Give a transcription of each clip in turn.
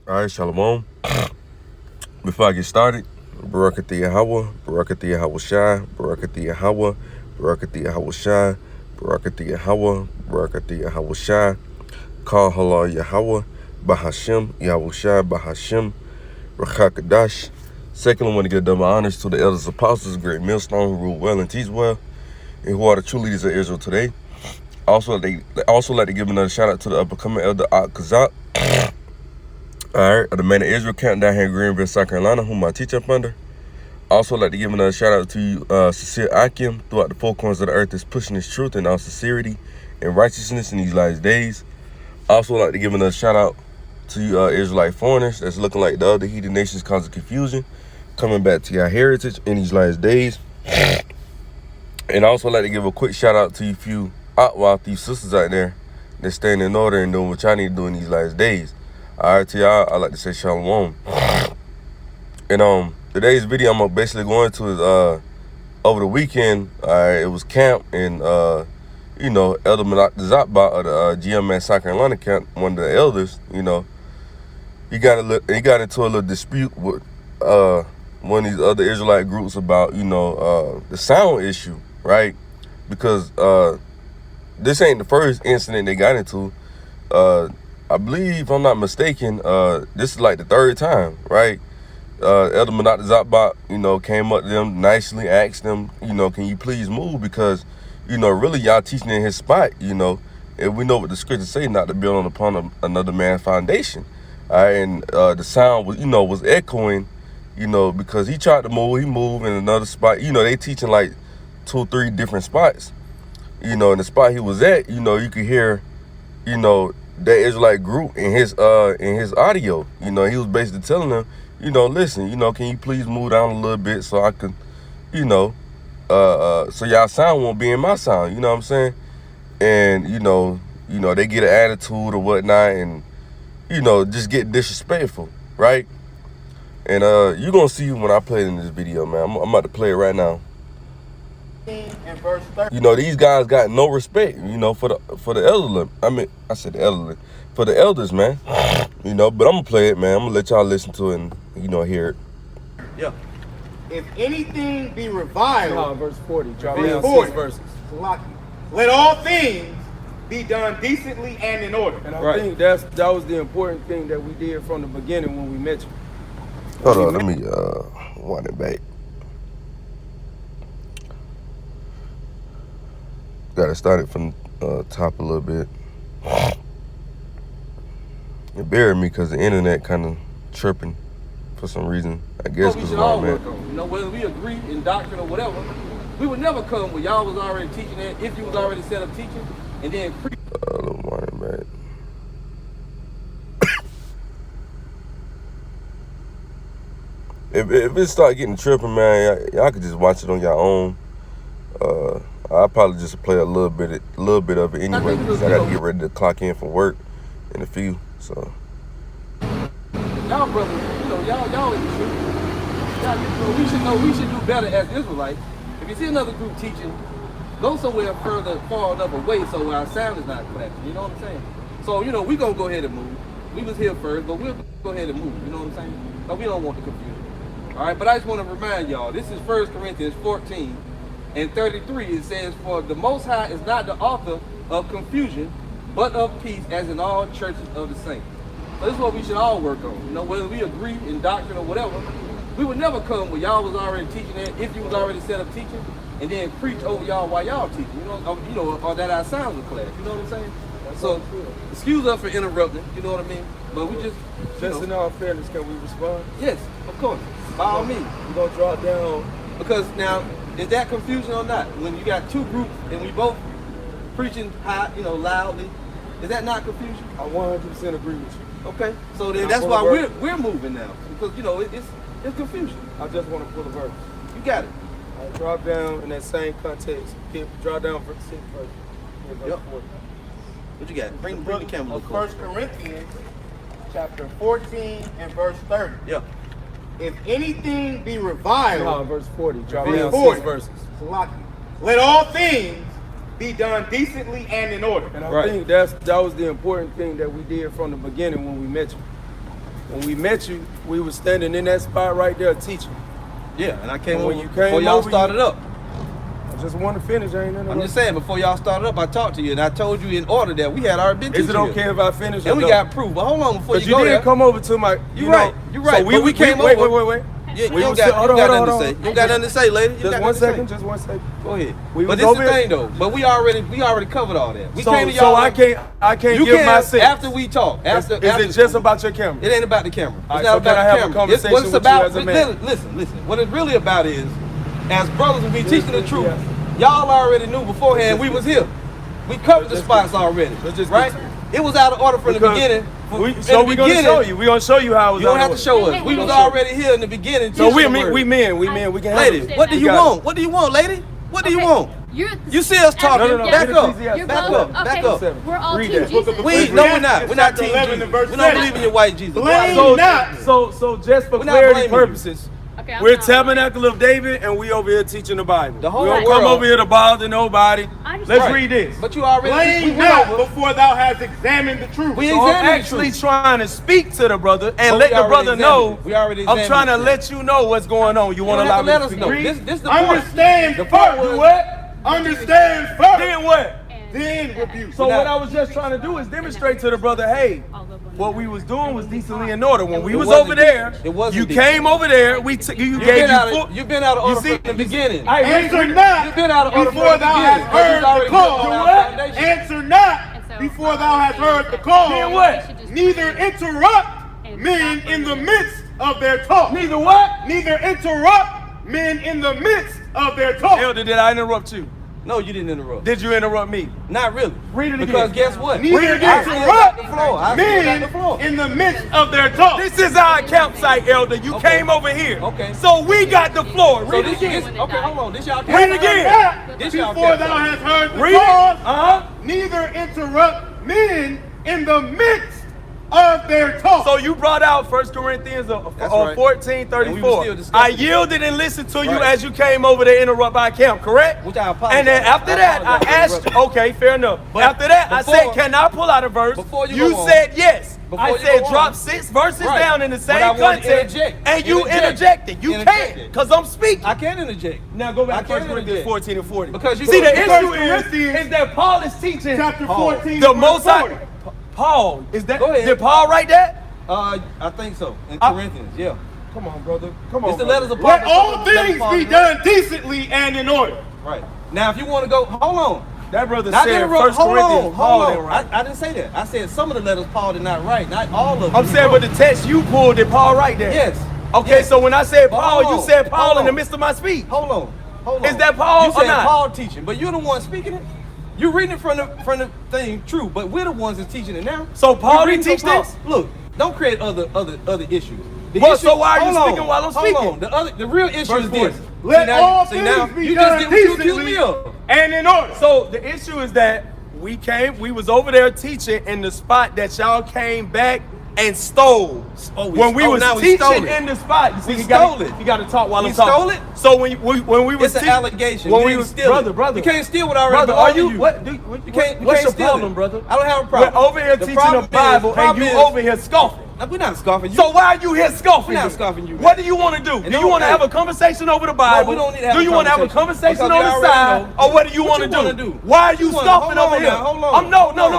All right, Shalom. Before I get started, Barakath Yahweh, Barakath Yahweh Shai, Barakath Yahweh, Barakath Yahweh Shai, Barakath Yahweh, Barakath Yahweh Shai, Call Halal Yahweh, Bahashem, Yahweh Shai, Bahashem, Rakakadash. Secondly, I want to give double honors to the elders apostles, great millstone, who rule well and teach well, and who are the true leaders of Israel today. Also, they like to give another shout out to the upcoming elder Ak Kazak. Alright, of the Man of Israel camp down here in Greenville, South Carolina, whom I teach up under. Also like to give another shout out to you, Cecile Akim, throughout the four corners of the earth, is pushing his truth and all sincerity and righteousness in these last days. Also like to give another shout out to you, Israelite foreigners that's looking like the other heathen nations causing confusion, coming back to your heritage in these last days. And I also like to give a quick shout out to you few these sisters out there that's staying in order and doing what y'all need to do in these last days. Alright, to y'all, I like to say shalom. And today's video I'm basically going to is over the weekend, it was camp, and you know, Elder Malak Zapba of the GMS South Carolina camp, one of the elders, you know, he got into a little dispute with one of these other Israelite groups about, you know, the sound issue, right? Because this ain't the first incident they got into. I believe, if I'm not mistaken, this is like the third time, right? Elder Malak Zapba, you know, came up to them nicely, asked them, you know, can you please move? Because, you know, really y'all teaching in his spot, you know, and we know what the scriptures say, not to build upon another man's foundation. All right, and the sound was, you know, was echoing, you know, because he tried to move, he moved in another spot. You know, they teaching like 2 or 3 different spots. You know, in the spot he was at, you know, you could hear, you know, that Israelite group in his audio. You know, he was basically telling them, you know, listen, you know, can you please move down a little bit so I can, you know, so y'all sound won't be in my sound, you know what I'm saying? And, you know, they get an attitude or whatnot and, you know, just get disrespectful, right? And you're gonna see when I play it in this video, man. I'm about to play it right now. And verse 30. You know, these guys got no respect, you know, for the elderly. I mean, I said the elderly. For the elders, man. You know, but I'm going to play it, man. I'm going to let y'all listen to it and, you know, hear it. Yeah. If anything be reviled, verse 40. Drop verse down 40. 6 verses. Let all things be done decently and in order. And I think that was the important thing that we did from the beginning when we met you. Hold on, let me wind it back. Got to start it from top a little bit. It buried me because the internet kind of tripping for some reason. I guess we because should of all where work I'm at. on. You know, whether we agree in doctrine or whatever, we would never come where y'all was already teaching that, if you was already set up teaching, and then preach. Let me wind it back. If it start getting tripping, man, y'all could just watch it on your own. I'll probably just play a little bit of it anyway because I got to get ready to clock in for work in a few. So Y'all brothers, you know, y'all in the truth. Y'all, you know, we should do better as Israelites. If you see another group teaching, go somewhere far enough away so our sound is not clashing. You know what I'm saying? So, you know, we gonna go ahead and move. We was here first, but we'll go ahead and move. You know what I'm saying? No, we don't want the confusion. All right, but I just want to remind y'all, this is 1 Corinthians 14 and 33. It says, for the Most High is not the author of confusion, but of peace, as in all churches of the saints. So this is what we should all work on. You know, whether we agree in doctrine or whatever, we would never come where y'all was already teaching that, if you was already set up teaching, and then preach over y'all while y'all teaching. You know, or that our sounds would clash. You know what I'm saying? So, excuse us for interrupting. You know what I mean? But we just in all fairness, can we respond? Yes, of course. By all means. We're going to draw down. Because now, is that confusion or not? When you got 2 groups and we both preaching high, you know, loudly, is that not confusion? I 100% agree with you. Okay, so then that's why we're moving now, because you know it's confusion. I just want to pull a verse. You got it. I drop down in that same context. Draw down for 6 verses. Yep. What you got? Bring the camera. Of 1 Corinthians chapter 14 and verse 30. Yeah. If anything be reviled, verse 40. Drop verse down 40. 6 verses. Let all things be done decently and in order. And I think that was the important thing that we did from the beginning when we met you. when we met you, we were standing in that spot right there teaching. Yeah, and I came And over when you before came y'all over, started up. I just want to finish. I ain't nothing. I'm just saying, before y'all started up, I talked to you and I told you in order that we had already been teaching Is it okay here. if I finish? And or we no? got proof. But hold on, before But you you go didn't there. come over to my. You're right. You're right. So But we came wait. over. You We don't was- got hold nothing on, to hold say. on. You got nothing to say, lady. You Just got one nothing to second. say. Just one second. Go ahead. We But was this is over the here- thing though. But we already covered all that. We So, came to so y'all. I can't You give can my sense. after we talk. After Is it just about your camera? It ain't about the camera. It's All right, not so about can I the have a camera. conversation What it's with you about, as a man? Listen. What it's really about is, as brothers, we teaching the truth. yes. Y'all already knew beforehand we was here. We covered the spots already. let's just right? get to it. It was out of order from the Because beginning. So we're In the gonna beginning, show you. We're gonna show you how it was. You don't out have of to order. show us. We was already here in the beginning. So teaching the word. we men. We can Lady, handle it. what do We you got it. want? What do you want, lady? What do you Okay, want? You see us talking. No, Back get up. Ecclesiastes. You're Back both, up. okay, Back up. we're all Read Team that. Jesus. No, we're not. We're not Chapter team 11 Jesus. and verse We don't 7. believe in your white Jesus. Blame So, not. so just for We're not clarity blaming you. purposes, Okay, I'm we're not. Tabernacle of David, and we over here teaching the Bible. The whole we don't world- come over here to bother nobody. I understand. Let's Right. read this. But you already we Blame went not over. before thou hast examined the truth. We So I'm examined the actually truth. trying to speak to the brother and But let we the already brother examined know. it. We already I'm examined trying to it. let you know what's going on. You You want don't to allow have to me let to us speak? know. Read. This the point. Understand The point first. Do what? Understand first. Then what? Then rebuke. So what I was just trying to do is demonstrate to the brother, hey, what we was doing was decently in order. When we was wasn't over there, decent. It wasn't you decent. came over there, you You've gave been you out full. of you've been out of order see- from the beginning. I Answer read- not You've been out of order before from the thou beginning. hast But you've heard the already built call. on our What? foundation. Answer not And so, before thou hast heard the call. Then what? Neither interrupt men in the midst of their talk. Neither what? Neither interrupt men in the midst of their talk. Elder, did I interrupt you? No, you didn't interrupt. Did you interrupt me? Not really. Read it Because again. guess what? Neither Read it again. I still got the floor. I still got Men the floor. in the midst of their talk. This is our campsite, Elder. You Okay. came over here. Okay. So we got the floor. So Read this, it again. this okay, hold on. This y'all Read it again. Not This y'all before kept thou saying. hast heard the Read it. call. Neither interrupt men in the midst of their talk. So you brought out 1 Corinthians That's right. 14:34. And we were still discussing I it. yielded and listened to you Right. as you came over to interrupt our camp, correct? Which I apologize. And then after that, I apologize for asked you, interrupting. okay, fair enough. But After that, I said, before- can I pull out a verse? before you go on- said yes. Before I you said go drop on. 6 verses Right. down in the But same I want to context, interject. and you Interject. interjected. You Interjected. can't, because I'm speaking. I can interject. Now go I back to 1 can't Corinthians interject. 14 and 40. Because you See, the go- issue Corinthians is that Paul is teaching Chapter Paul. 14, the verse Most 40. High. Paul, is that? Go ahead. Did Paul write that? I think so. In I- Corinthians, yeah. Come on, brother. Come on. It's the brother. letters of Paul. Let all Letters of things Paul. be done decently and in order. Right. Now, if you want to go, hold on. That brother Not said interrupt. 1 Hold Corinthians, on. Paul Hold didn't on. write. I didn't say that. I said some of the letters Paul did not write. Not all of them. I'm saying, but the text you pulled, did Paul write that? Yes. Okay, Yes. so when I said But Paul, hold you on. said Paul Hold in the on. midst of my speech. Hold on. Hold on. Is that Paul You or said not? Paul teaching, but you're the one speaking it. You reading it from the thing, true, but we're the ones that's teaching it now. So Paul We're didn't reading teach from Paul. this? Look, don't create other issues. The Well, issue- so why are you hold speaking on, while I'm hold speaking? on. The real issue Verse is 40. this. Let all see now, things be you just done did what you accused me decently of. and in order. So the issue is that we was over there teaching in the spot that y'all came back and stole. Oh, when we was now we stole teaching it. in the spot. You see, We you gotta- stole it. You got to talk while We I'm talking. stole it? So when we was It's an allegation. When You we didn't was steal brother, it. brother, You can't steal what I already brother, belonged are you to you. what? You can't. What's your steal problem, it. brother? I don't have a problem. We're over here The teaching the problem is- Bible, and problem you is- over here scoffing. Now, we're not scoffing you. So why are you here scoffing? We're not me? scoffing you. What do you want to do? Do no, you want to hey. have a conversation over the Bible? we don't need to have do a you want to have a conversation. conversation on Because the we side, already know. or what do you What want you to wanna do? do? Why are you What you wanna- scoffing hold over on here? now, hold on.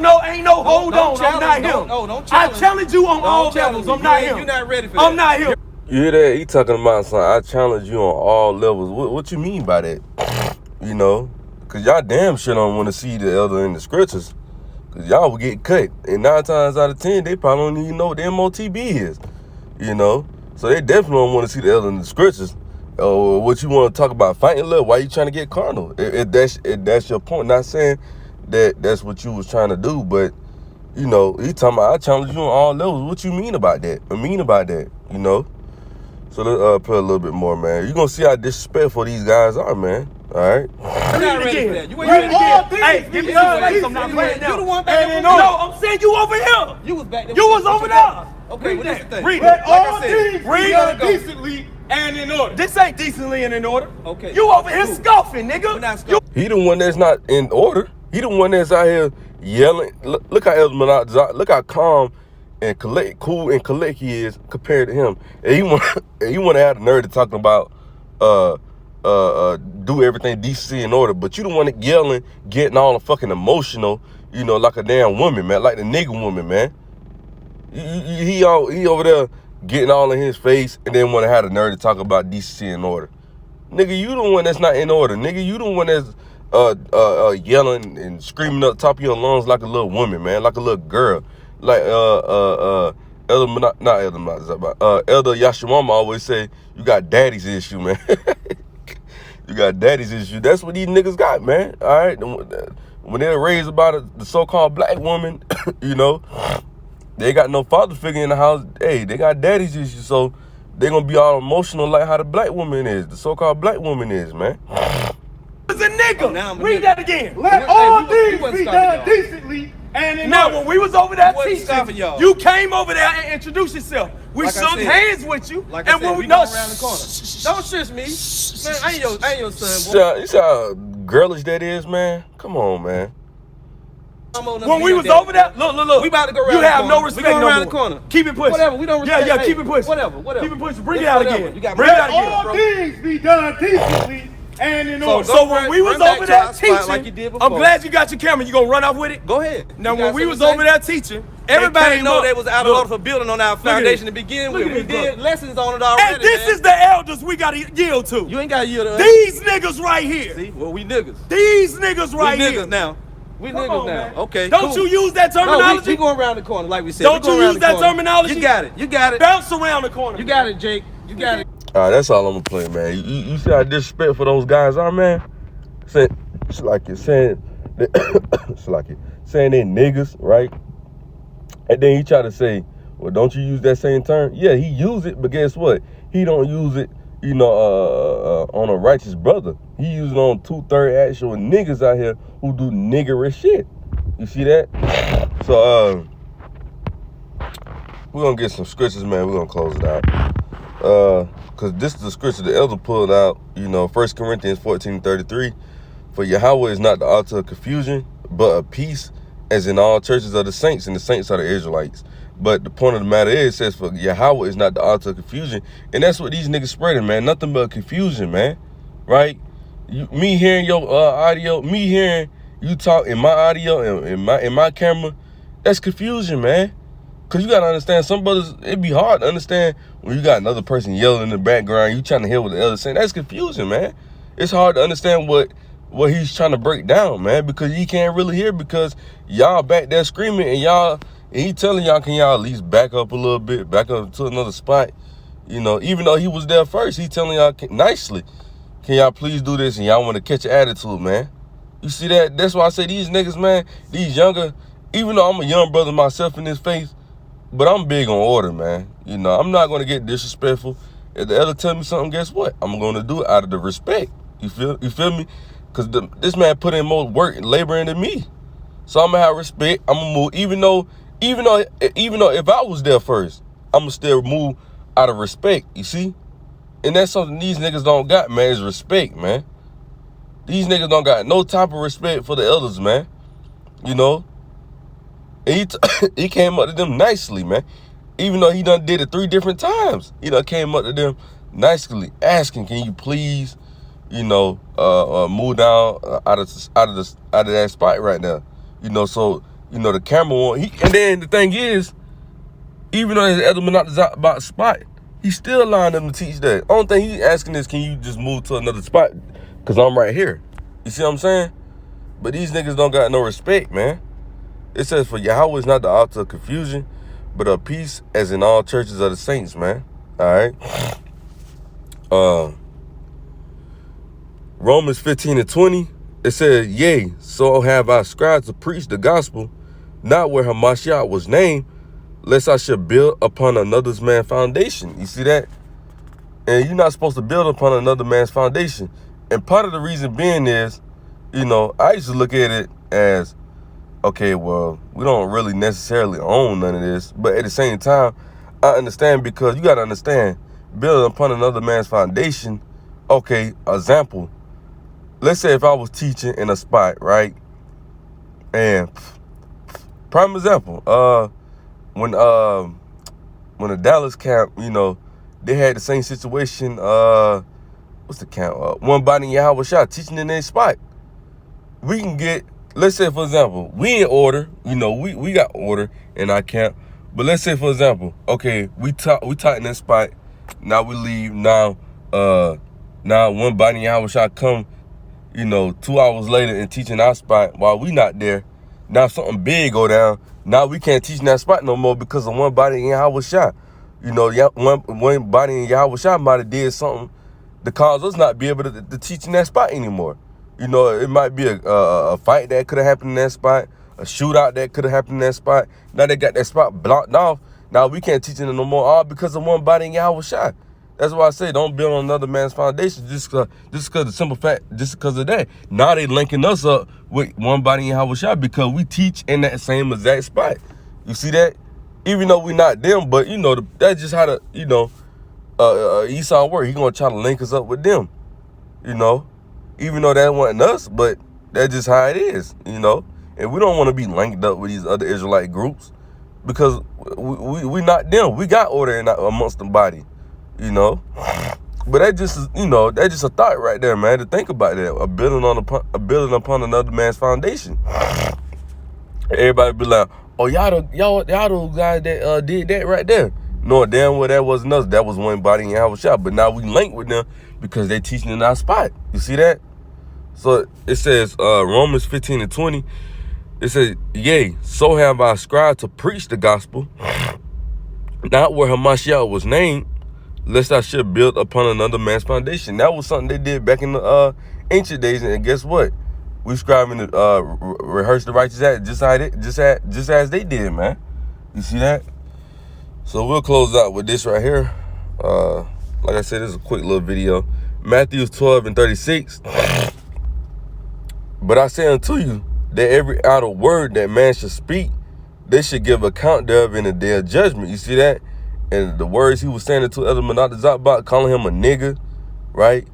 No, ain't no hold Don't on. I'm challenge- not don't- him. no, don't I challenge. challenge you on Don't all challenge levels. me. I'm not You ain't- him. you're not ready for I'm that. not him. You hear that? He talking about something. I challenge you on all levels. What you mean by that? You know? Because y'all damn sure don't want to see the elder in the scriptures. Because y'all will get cut. And 9 times out of 10, they probably don't even know what the MOTB is. You know? So they definitely don't want to see the elder in the scriptures. Or what you want to talk about fighting love? Why you trying to get carnal? If that's your point. Not saying that that's what you was trying to do, but you know, he talking about I challenge you on all levels. What you mean about that? You know? So let's put a little bit more, man. You gonna see how disrespectful these guys are, man. All right? You're not ready for that. You ain't Let ready all for things Hey, be give me done some space. I'm not decently playing that. You the now. one back and there. in No, order. I'm saying you over here. You was back there. You was over there. Okay, Read well, this that. the thing. Read Let it. Like I all said, things read be it. done decently and in order. This ain't decently and in order. Okay. You over here scoffing, nigga. We're not You- scoffing. He the one that's not in order. He the one that's out here yelling. Look how look how calm and cool and collect he is compared to him. And he want to have the nerve to talking about do everything decency and order, but you the one that yelling, getting all fucking emotional, you know, like a damn woman, man, like the nigga woman, man. He over there getting all in his face and then want to have the nerve to talk about decency and order. Nigga, you the one that's not in order. Nigga, you the one that's yelling and screaming up top of your lungs like a little woman, man, like a little girl. Like Elder Yashimama always say, you got daddy's issue, man. You got daddy's issue. That's what these niggas got, man. All right, when they're raised about the so-called black woman, you know, they got no father figure in the house. Hey, they got daddy's issue, so they gonna be all emotional like how the black woman is, the so-called black woman is, man. Was a nigga. Read that again. Let all things be done decently and in Now, order. when we was over there wasn't stopping teaching, y'all. you came over there and introduced yourself. We Like I shook said. hands with you, Like I and said, when we we go know, around the corner. Don't shush me. Man, I ain't your son, boy. You see how girlish that is, man? Come on, man. when we was over there, look, We about to go around you the have corner. no We respect going no around more. the corner. Keep it pushing. Whatever, we don't respect. Yeah, Hey, keep it pushing. whatever. Keep it pushing. Bring It's it out whatever. again. You got Bring it Let out again. all bro. things be done decently and in order. So when we was run back over to there our spot teaching, like you did I'm before. glad you got your camera. You gonna run off with it? Go ahead. Now, You when got we was something to over say? there teaching, Everybody came know up. they was out of Look, order for building on our at foundation this. to begin Look with. at We this, did bro. lessons on it already. And this man. is the elders we gotta yield to. You ain't got to yield to us. These niggas right here. See, well, we niggas. These niggas We right niggas here. now. We Come niggas on, now. man. Okay. Don't cool. you use that No, terminology? we going around the corner like we said. Don't We going you around use the that corner. terminology? You got it. You got it. Bounce around the corner. You got it, Jake. You got it. All right, that's all I'm gonna play, man. You see how disrespectful those guys are, man? It's like you're saying, it's like you're saying they niggas, right? And then he try to say, well, don't you use that same term? Yeah, he use it, but guess what? He don't use it, you know, on a righteous brother. He use it on 2/3 actual niggas out here who do niggerish shit. You see that? So, we're gonna get some scriptures, man. We're gonna close it out. Because this is the scripture the elder pulled out, you know, 1 Corinthians 14:33. For Yahweh is not the author of confusion, but of peace, as in all churches of the saints, and the saints are the Israelites. But the point of the matter is, it says, for Yahweh is not the author of confusion. And that's what these niggas spreading, man. Nothing but confusion, man. Right? Me hearing your audio, me hearing you talk in my audio and in my camera, that's confusion, man. Because you got to understand, some brothers, it'd be hard to understand when you got another person yelling in the background, you trying to hear what the other saying. That's confusion, man. It's hard to understand what he's trying to break down, man, because he can't really hear because y'all back there screaming and he telling y'all, can y'all at least back up a little bit, back up to another spot, you know, even though he was there first, he telling y'all nicely, can y'all please do this, and y'all want to catch an attitude, man. You see that? That's why I say these niggas, man, these younger, even though I'm a young brother myself in this faith, but I'm big on order, man. You know, I'm not going to get disrespectful. If the elder tell me something, guess what? I'm going to do it out of the respect. You feel me? Because this man put in more work and labor into me. So I'm going to have respect. I'm going to move. Even though if I was there first, I'm going to still move out of respect, you see? And that's something these niggas don't got, man, is respect, man. These niggas don't got no type of respect for the elders, man. You know? And he came up to them nicely, man. Even though he done did it 3 different times. He done came up to them nicely, asking, can you please, you know, move down out of that spot right now. You know, so, you know, the camera won't. And then the thing is, even though his elder not about spot, he still allowing them to teach that. Only thing he asking is, can you just move to another spot? Because I'm right here. You see what I'm saying? But these niggas don't got no respect, man. It says, for Yahweh is not the author of confusion, but of peace, as in all churches of the saints, man. All right? Romans 15:20, it says, yea, so have I scribed to preach the gospel, not where Hamashiach was named, lest I should build upon another man's foundation. You see that? And you're not supposed to build upon another man's foundation. And part of the reason being is, you know, I used to look at it as, okay, well, we don't really necessarily own none of this. But at the same time, I understand, because you got to understand, building upon another man's foundation, okay, example, let's say if I was teaching in a spot, right? And prime example, when the Dallas camp, you know, they had the same situation. What's the camp? One body in Yahweh Shah teaching in their spot. We can get, let's say for example, we in order, you know, we got order in our camp. But let's say for example, okay, we taught in that spot. Now we leave. Now one body in Yahweh Shah come, you know, 2 hours later and teaching our spot while we not there. Now something big go down. Now we can't teach in that spot no more because of one body in Yahweh Shah. You know, one body in Yahweh Shah might have did something to cause us not be able to teach in that spot anymore. You know, it might be a fight that could have happened in that spot, a shootout that could have happened in that spot. Now they got that spot blocked off. Now we can't teach it no more, all because of one body in Yahweh Shah. That's why I say don't build on another man's foundation just because the simple fact, just because of that. Now they linking us up with one body in Yahweh Shah because we teach in that same exact spot. You see that? Even though we not them, but you know, that's just how Esau work. He gonna try to link us up with them, you know, even though that wasn't us, but that's just how it is, you know. And we don't want to be linked up with these other Israelite groups because we not them. We got order amongst the body, you know. But that just is, you know, that's just a thought right there, man. To think about that, a building upon another man's foundation. Everybody be like, oh, y'all the guys that did that right there. No, damn well that wasn't us. That was one body in Yahweh Shah. But now we link with them because they teaching in our spot. You see that? So it says Romans 15:20. It says, yea, so have I ascribed to preach the gospel, not where Hamashiach was named, lest I should build upon another man's foundation. That was something they did back in the ancient days. And guess what? We striving to rehearse the righteous act just as they did, man. You see that? So we'll close out with this right here. Like I said, this is a quick little video. Matthew 12:36. But I say unto you that every idle word that man should speak, they should give account thereof in the day of judgment. You see that? And the words he was saying to Elder Menat Zabak, calling him a nigga, right?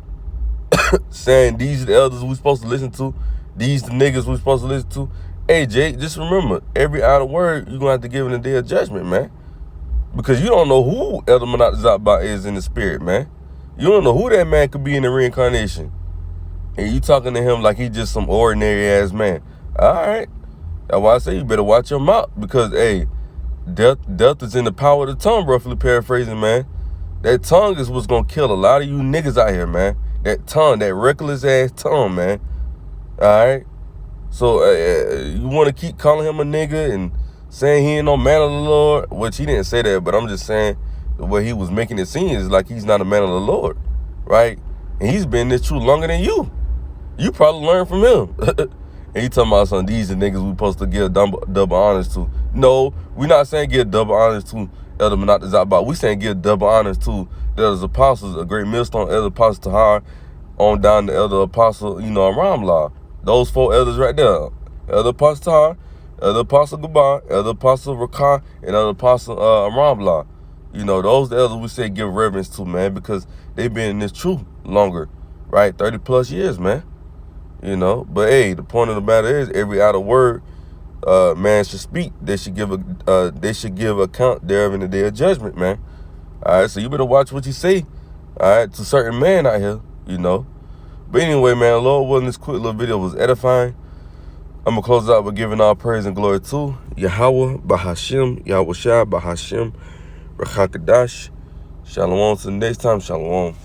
Saying these are the elders we supposed to listen to. These the niggas we supposed to listen to. Hey, Jake, just remember, every idle word you're going to have to give in the day of judgment, man. Because you don't know who Elder Menat Zabak is in the spirit, man. You don't know who that man could be in the reincarnation. And you talking to him like he's just some ordinary-ass man. All right. That's why I say you better watch your mouth. Because, hey, death is in the power of the tongue, roughly paraphrasing, man. That tongue is what's going to kill a lot of you niggas out here, man. That tongue, that reckless-ass tongue, man. All right? So, you want to keep calling him a nigga and saying he ain't no man of the Lord, which he didn't say that, but I'm just saying the way he was making it seem is like he's not a man of the Lord, right? And he's been this true longer than you. You probably learned from him. And he talking about some these are niggas we supposed to give double honors to. No, we're not saying give double honors to Elder Menat Zabak. We saying give double honors to the Elder Apostles, a great millstone, Elder Apostle Tahar, on down to Elder Apostle, you know, Ramlah. Those 4 elders right there. Elder Apostle Tahar, Elder Apostle Gabar, Elder Apostle Rakah, and Elder Apostle Ramlah. You know, those the elders we say give reverence to, man, because they've been in this truth longer, right? 30 plus years, man. You know, but hey, the point of the matter is every idle word man should speak. They should give account thereof in the day of judgment, man. All right, so you better watch what you say. All right, to certain men out here, you know. But anyway, man, Lord willing, this quick little video was edifying. I'm gonna close out with giving all praise and glory to Yahweh, Bahashim, Yahweh Shah, Bahashim, Rachakadash. Shalom. Till the next time, shalom.